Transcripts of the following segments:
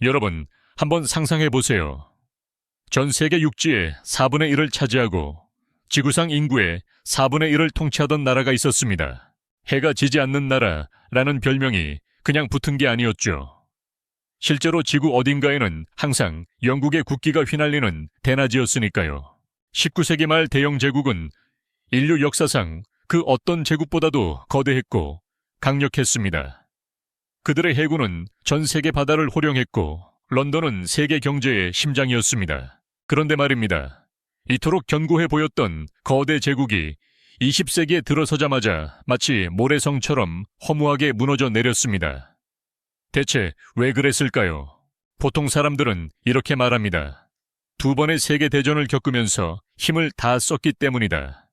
여러분, 한번 상상해 보세요. 전 세계 육지의 4분의 1을 차지하고 지구상 인구의 4분의 1을 통치하던 나라가 있었습니다. 해가 지지 않는 나라라는 별명이 그냥 붙은 게 아니었죠. 실제로 지구 어딘가에는 항상 영국의 국기가 휘날리는 대낮이었으니까요. 19세기 말 대영 제국은 인류 역사상 그 어떤 제국보다도 거대했고 강력했습니다. 그들의 해군은 전 세계 바다를 호령했고 런던은 세계 경제의 심장이었습니다. 그런데 말입니다. 이토록 견고해 보였던 거대 제국이 20세기에 들어서자마자 마치 모래성처럼 허무하게 무너져 내렸습니다. 대체 왜 그랬을까요? 보통 사람들은 이렇게 말합니다. 2번의 세계대전을 겪으면서 힘을 다 썼기 때문이다.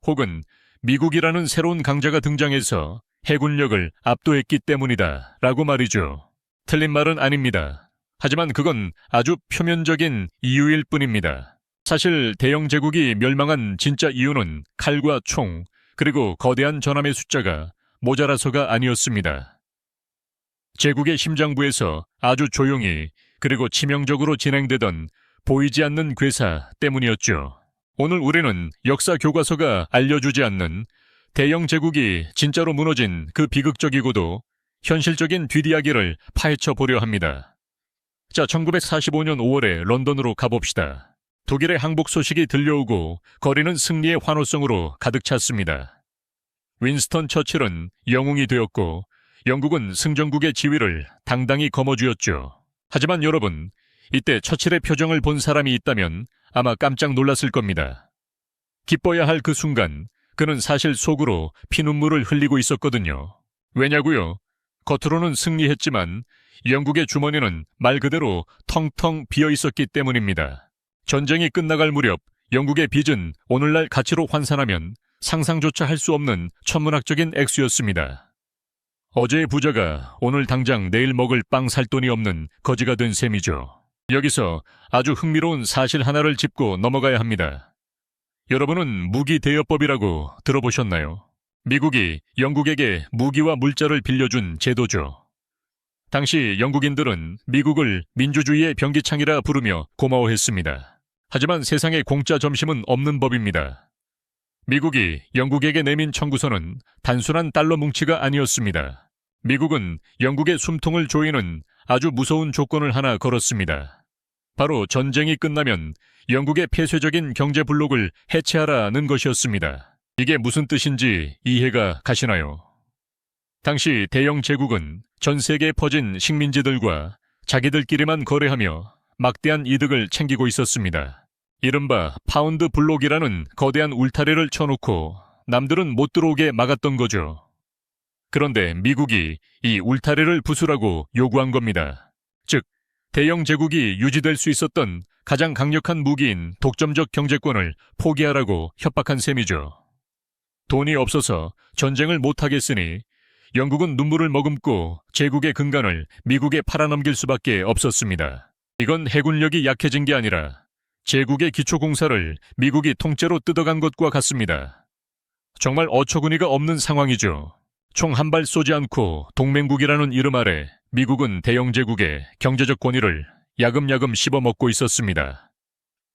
혹은 미국이라는 새로운 강자가 등장해서 해군력을 압도했기 때문이다 라고 말이죠. 틀린 말은 아닙니다. 하지만 그건 아주 표면적인 이유일 뿐입니다. 사실 대영 제국이 멸망한 진짜 이유는 칼과 총, 그리고 거대한 전함의 숫자가 모자라서가 아니었습니다. 제국의 심장부에서 아주 조용히 그리고 치명적으로 진행되던 보이지 않는 괴사 때문이었죠. 오늘 우리는 역사 교과서가 알려주지 않는 대영 제국이 진짜로 무너진 그 비극적이고도 현실적인 뒷이야기를 파헤쳐 보려 합니다. 자, 1945년 5월에 런던으로 가봅시다. 독일의 항복 소식이 들려오고 거리는 승리의 환호성으로 가득 찼습니다. 윈스턴 처칠은 영웅이 되었고 영국은 승전국의 지위를 당당히 거머쥐었죠. 하지만 여러분, 이때 처칠의 표정을 본 사람이 있다면 아마 깜짝 놀랐을 겁니다. 기뻐야 할 그 순간 그는 사실 속으로 피눈물을 흘리고 있었거든요. 왜냐고요? 겉으로는 승리했지만 영국의 주머니는 말 그대로 텅텅 비어 있었기 때문입니다. 전쟁이 끝나갈 무렵 영국의 빚은 오늘날 가치로 환산하면 상상조차 할 수 없는 천문학적인 액수였습니다. 어제의 부자가 오늘 당장 내일 먹을 빵 살 돈이 없는 거지가 된 셈이죠. 여기서 아주 흥미로운 사실 하나를 짚고 넘어가야 합니다. 여러분은 무기대여법이라고 들어보셨나요? 미국이 영국에게 무기와 물자를 빌려준 제도죠. 당시 영국인들은 미국을 민주주의의 변기창이라 부르며 고마워했습니다. 하지만 세상에 공짜 점심은 없는 법입니다. 미국이 영국에게 내민 청구서는 단순한 달러 뭉치가 아니었습니다. 미국은 영국의 숨통을 조이는 아주 무서운 조건을 하나 걸었습니다. 바로 전쟁이 끝나면 영국의 폐쇄적인 경제 블록을 해체하라는 것이었습니다. 이게 무슨 뜻인지 이해가 가시나요? 당시 대영 제국은 전 세계에 퍼진 식민지들과 자기들끼리만 거래하며 막대한 이득을 챙기고 있었습니다. 이른바 파운드 블록이라는 거대한 울타리를 쳐놓고 남들은 못 들어오게 막았던 거죠. 그런데 미국이 이 울타리를 부수라고 요구한 겁니다. 즉, 대영 제국이 유지될 수 있었던 가장 강력한 무기인 독점적 경제권을 포기하라고 협박한 셈이죠. 돈이 없어서 전쟁을 못하겠으니 영국은 눈물을 머금고 제국의 근간을 미국에 팔아넘길 수밖에 없었습니다. 이건 해군력이 약해진 게 아니라 제국의 기초공사를 미국이 통째로 뜯어간 것과 같습니다. 정말 어처구니가 없는 상황이죠. 총 한 발 쏘지 않고 동맹국이라는 이름 아래 미국은 대영 제국의 경제적 권위를 야금야금 씹어먹고 있었습니다.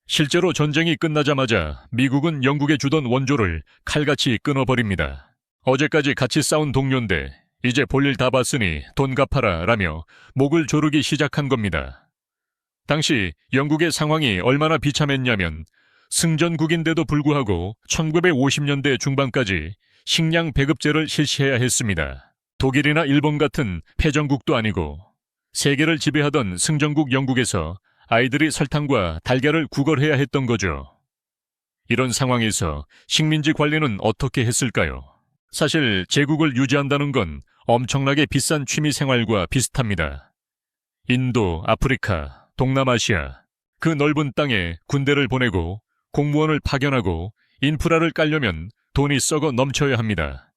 실제로 전쟁이 끝나자마자 미국은 영국에 주던 원조를 칼같이 끊어버립니다. 어제까지 같이 싸운 동료인데 이제 볼일 다 봤으니 돈 갚아라 라며 목을 조르기 시작한 겁니다. 당시 영국의 상황이 얼마나 비참했냐면 승전국인데도 불구하고 1950년대 중반까지 식량 배급제를 실시해야 했습니다. 독일이나 일본 같은 패전국도 아니고 세계를 지배하던 승전국 영국에서 아이들이 설탕과 달걀을 구걸해야 했던 거죠. 이런 상황에서 식민지 관리는 어떻게 했을까요? 사실 제국을 유지한다는 건 엄청나게 비싼 취미 생활과 비슷합니다. 인도, 아프리카, 동남아시아, 그 넓은 땅에 군대를 보내고 공무원을 파견하고 인프라를 깔려면 돈이 썩어 넘쳐야 합니다.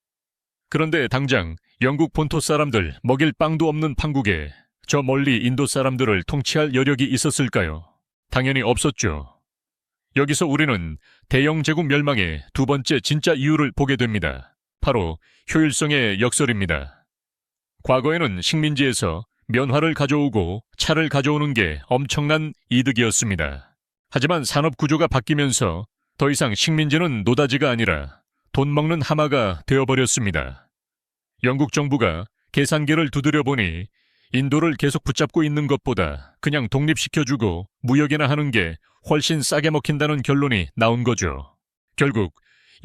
그런데 당장 영국 본토 사람들 먹일 빵도 없는 판국에 저 멀리 인도 사람들을 통치할 여력이 있었을까요? 당연히 없었죠. 여기서 우리는 대영 제국 멸망의 두 번째 진짜 이유를 보게 됩니다. 바로 효율성의 역설입니다. 과거에는 식민지에서 면화를 가져오고 차를 가져오는 게 엄청난 이득이었습니다. 하지만 산업 구조가 바뀌면서 더 이상 식민지는 노다지가 아니라 돈 먹는 하마가 되어버렸습니다. 영국 정부가 계산기를 두드려 보니 인도를 계속 붙잡고 있는 것보다 그냥 독립시켜주고 무역이나 하는 게 훨씬 싸게 먹힌다는 결론이 나온 거죠. 결국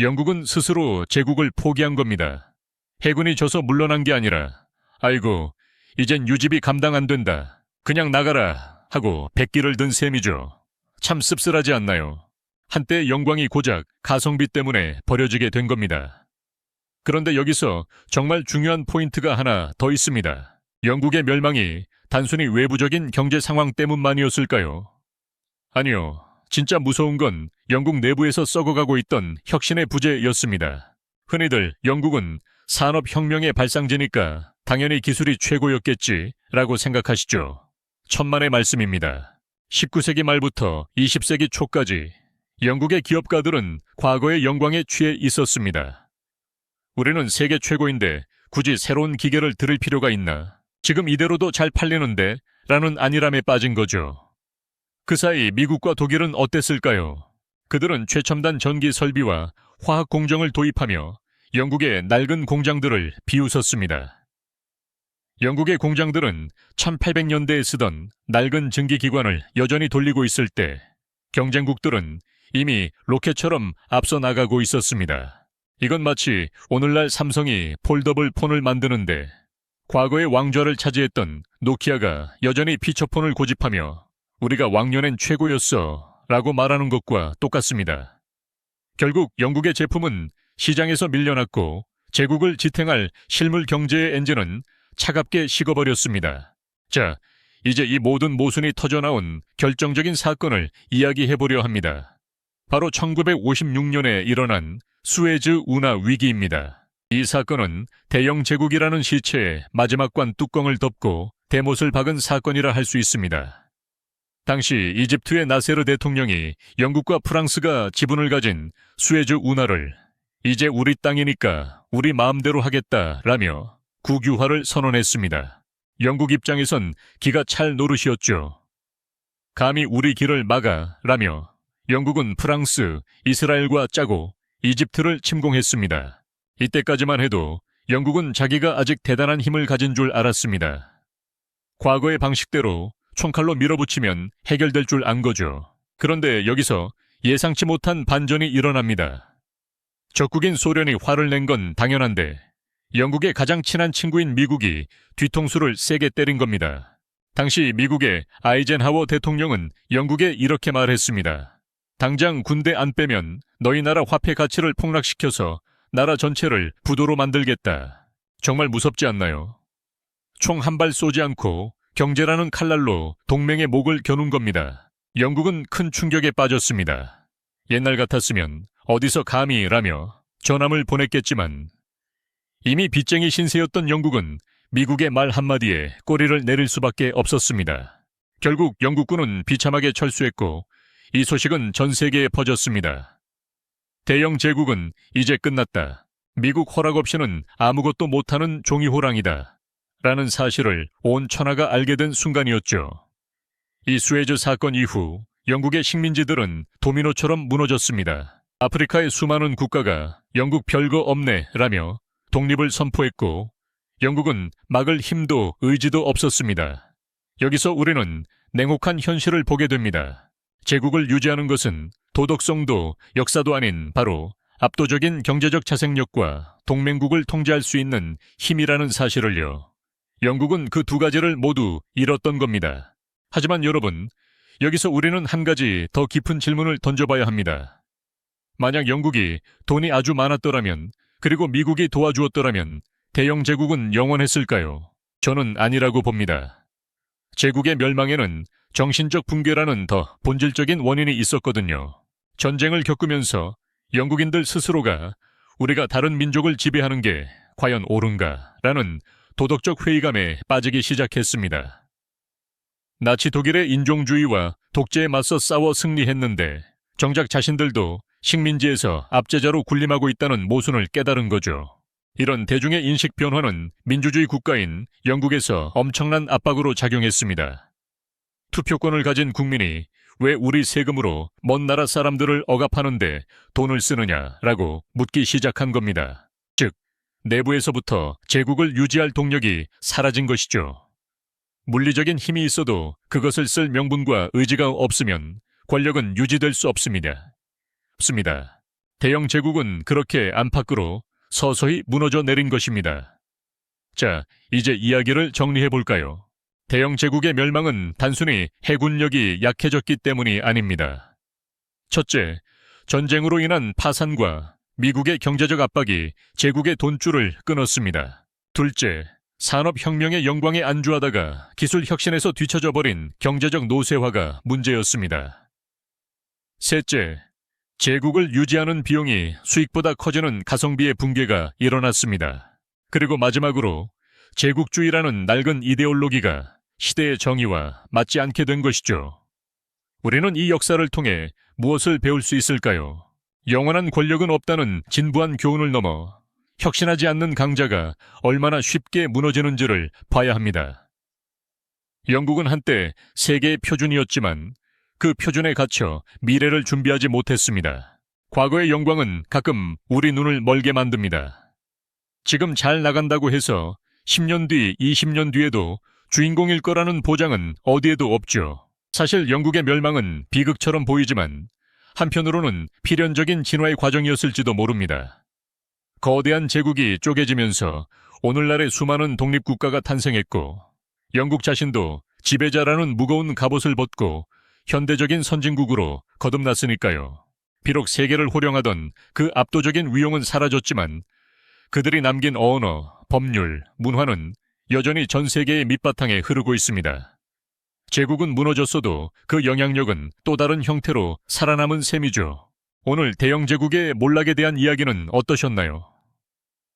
영국은 스스로 제국을 포기한 겁니다. 해군이 져서 물러난 게 아니라 아이고 이젠 유지비 감당 안 된다. 그냥 나가라 하고 백기를 든 셈이죠. 참 씁쓸하지 않나요? 한때 영광이 고작 가성비 때문에 버려지게 된 겁니다. 그런데 여기서 정말 중요한 포인트가 하나 더 있습니다. 영국의 멸망이 단순히 외부적인 경제 상황 때문만이었을까요? 아니요. 진짜 무서운 건 영국 내부에서 썩어가고 있던 혁신의 부재였습니다. 흔히들 영국은 산업혁명의 발상지니까 당연히 기술이 최고였겠지라고 생각하시죠. 천만의 말씀입니다. 19세기 말부터 20세기 초까지 영국의 기업가들은 과거의 영광에 취해 있었습니다. 우리는 세계 최고인데 굳이 새로운 기계를 들을 필요가 있나? 지금 이대로도 잘 팔리는데? 라는 안일함에 빠진 거죠. 그 사이 미국과 독일은 어땠을까요? 그들은 최첨단 전기 설비와 화학 공정을 도입하며 영국의 낡은 공장들을 비웃었습니다. 영국의 공장들은 1800년대에 쓰던 낡은 증기기관을 여전히 돌리고 있을 때 경쟁국들은 이미 로켓처럼 앞서 나가고 있었습니다. 이건 마치 오늘날 삼성이 폴더블 폰을 만드는데 과거의 왕좌를 차지했던 노키아가 여전히 피처폰을 고집하며 우리가 왕년엔 최고였어 라고 말하는 것과 똑같습니다. 결국 영국의 제품은 시장에서 밀려났고 제국을 지탱할 실물 경제의 엔진은 차갑게 식어버렸습니다. 자, 이제 이 모든 모순이 터져나온 결정적인 사건을 이야기해보려 합니다. 바로 1956년에 일어난 수에즈 운하 위기입니다. 이 사건은 대영 제국이라는 시체의 마지막 관 뚜껑을 덮고 대못을 박은 사건이라 할 수 있습니다. 당시 이집트의 나세르 대통령이 영국과 프랑스가 지분을 가진 수에즈 운하를 이제 우리 땅이니까 우리 마음대로 하겠다라며 국유화를 선언했습니다. 영국 입장에선 기가 찰 노릇이었죠. 감히 우리 길을 막아라며 영국은 프랑스, 이스라엘과 짜고 이집트를 침공했습니다. 이때까지만 해도 영국은 자기가 아직 대단한 힘을 가진 줄 알았습니다. 과거의 방식대로 총칼로 밀어붙이면 해결될 줄 안 거죠. 그런데 여기서 예상치 못한 반전이 일어납니다. 적국인 소련이 화를 낸 건 당연한데 영국의 가장 친한 친구인 미국이 뒤통수를 세게 때린 겁니다. 당시 미국의 아이젠하워 대통령은 영국에 이렇게 말했습니다. 당장 군대 안 빼면 너희 나라 화폐 가치를 폭락시켜서 나라 전체를 부도로 만들겠다. 정말 무섭지 않나요? 총 한 발 쏘지 않고 경제라는 칼날로 동맹의 목을 겨눈 겁니다. 영국은 큰 충격에 빠졌습니다. 옛날 같았으면 어디서 감히라며 전함을 보냈겠지만 이미 빚쟁이 신세였던 영국은 미국의 말 한마디에 꼬리를 내릴 수밖에 없었습니다. 결국 영국군은 비참하게 철수했고 이 소식은 전 세계에 퍼졌습니다. 대영 제국은 이제 끝났다. 미국 허락 없이는 아무것도 못하는 종이호랑이다. 라는 사실을 온 천하가 알게 된 순간이었죠. 이 수에즈 사건 이후 영국의 식민지들은 도미노처럼 무너졌습니다. 아프리카의 수많은 국가가 영국 별거 없네 라며 독립을 선포했고 영국은 막을 힘도 의지도 없었습니다. 여기서 우리는 냉혹한 현실을 보게 됩니다. 제국을 유지하는 것은 도덕성도 역사도 아닌 바로 압도적인 경제적 자생력과 동맹국을 통제할 수 있는 힘이라는 사실을요. 영국은 그 두 가지를 모두 잃었던 겁니다. 하지만 여러분, 여기서 우리는 한 가지 더 깊은 질문을 던져봐야 합니다. 만약 영국이 돈이 아주 많았더라면, 그리고 미국이 도와주었더라면 대영 제국은 영원했을까요? 저는 아니라고 봅니다. 제국의 멸망에는 정신적 붕괴라는 더 본질적인 원인이 있었거든요. 전쟁을 겪으면서 영국인들 스스로가 우리가 다른 민족을 지배하는 게 과연 옳은가라는 도덕적 회의감에 빠지기 시작했습니다. 나치 독일의 인종주의와 독재에 맞서 싸워 승리했는데 정작 자신들도 식민지에서 압제자로 군림하고 있다는 모순을 깨달은 거죠. 이런 대중의 인식 변화는 민주주의 국가인 영국에서 엄청난 압박으로 작용했습니다. 투표권을 가진 국민이 왜 우리 세금으로 먼 나라 사람들을 억압하는데 돈을 쓰느냐라고 묻기 시작한 겁니다. 즉, 내부에서부터 제국을 유지할 동력이 사라진 것이죠. 물리적인 힘이 있어도 그것을 쓸 명분과 의지가 없으면 권력은 유지될 수 없습니다. 대영 제국은 그렇게 안팎으로 서서히 무너져 내린 것입니다. 자, 이제 이야기를 정리해 볼까요? 대영 제국의 멸망은 단순히 해군력이 약해졌기 때문이 아닙니다. 첫째, 전쟁으로 인한 파산과 미국의 경제적 압박이 제국의 돈줄을 끊었습니다. 둘째, 산업혁명의 영광에 안주하다가 기술혁신에서 뒤처져 버린 경제적 노쇠화가 문제였습니다. 셋째, 제국을 유지하는 비용이 수익보다 커지는 가성비의 붕괴가 일어났습니다. 그리고 마지막으로 제국주의라는 낡은 이데올로기가 시대의 정의와 맞지 않게 된 것이죠. 우리는 이 역사를 통해 무엇을 배울 수 있을까요? 영원한 권력은 없다는 진부한 교훈을 넘어 혁신하지 않는 강자가 얼마나 쉽게 무너지는지를 봐야 합니다. 영국은 한때 세계의 표준이었지만 그 표준에 갇혀 미래를 준비하지 못했습니다. 과거의 영광은 가끔 우리 눈을 멀게 만듭니다. 지금 잘 나간다고 해서 10년 뒤, 20년 뒤에도 주인공일 거라는 보장은 어디에도 없죠. 사실 영국의 멸망은 비극처럼 보이지만 한편으로는 필연적인 진화의 과정이었을지도 모릅니다. 거대한 제국이 쪼개지면서 오늘날의 수많은 독립국가가 탄생했고 영국 자신도 지배자라는 무거운 갑옷을 벗고 현대적인 선진국으로 거듭났으니까요. 비록 세계를 호령하던 그 압도적인 위용은 사라졌지만 그들이 남긴 언어, 법률, 문화는 여전히 전 세계의 밑바탕에 흐르고 있습니다. 제국은 무너졌어도 그 영향력은 또 다른 형태로 살아남은 셈이죠. 오늘 대영 제국의 몰락에 대한 이야기는 어떠셨나요?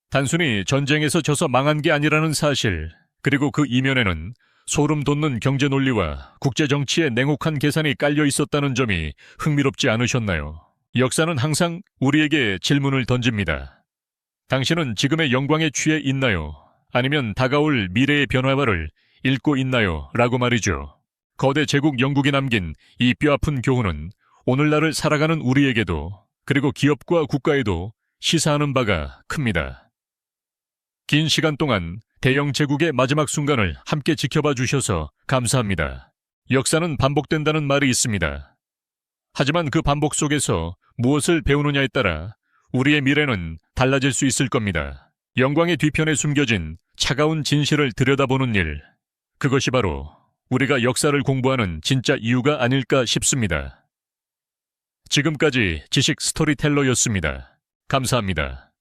단순히 전쟁에서 져서 망한 게 아니라는 사실, 그리고 그 이면에는 소름 돋는 경제 논리와 국제 정치의 냉혹한 계산이 깔려 있었다는 점이 흥미롭지 않으셨나요? 역사는 항상 우리에게 질문을 던집니다. 당신은 지금의 영광에 취해 있나요? 아니면 다가올 미래의 변화를 읽고 있나요? 라고 말이죠. 거대 제국 영국이 남긴 이 뼈아픈 교훈은 오늘날을 살아가는 우리에게도 그리고 기업과 국가에도 시사하는 바가 큽니다. 긴 시간 동안 대영 제국의 마지막 순간을 함께 지켜봐 주셔서 감사합니다. 역사는 반복된다는 말이 있습니다. 하지만 그 반복 속에서 무엇을 배우느냐에 따라 우리의 미래는 달라질 수 있을 겁니다. 영광의 뒤편에 숨겨진 차가운 진실을 들여다보는 일, 그것이 바로 우리가 역사를 공부하는 진짜 이유가 아닐까 싶습니다. 지금까지 지식 스토리텔러였습니다. 감사합니다.